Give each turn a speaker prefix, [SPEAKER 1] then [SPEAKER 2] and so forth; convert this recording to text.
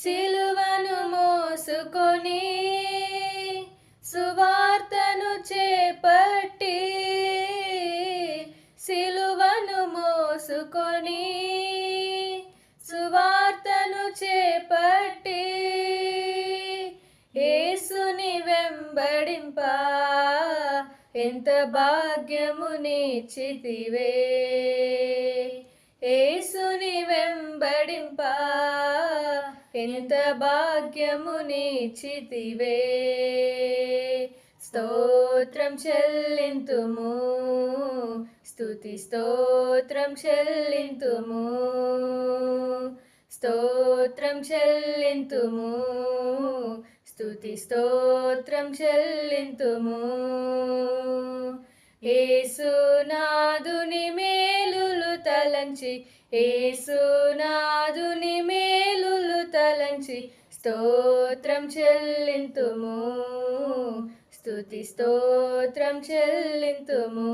[SPEAKER 1] సిలువను మోసుకొని సువార్తను చేపట్టి సిలువను మోసుకొని సువార్తను చేపట్టి యేసుని వెంబడింప ఎంత భాగ్యము నీచితివే. యేసుని వెంబడింప ఎంత భాగ్యము నీచితివే. స్తోత్రం చెల్లింతుము, స్తుతి స్తోత్రం చెల్లింతుము, స్తోత్రం చెల్లింతుము, స్తుతి స్తోత్రం చెల్లింతుము. యేసునాథుని మేలులు తలంచి, యేసునాథుని మేలులు తలంచి స్తోత్రం చెల్లింతుము, స్తుతి స్తోత్రం చెల్లింతుము.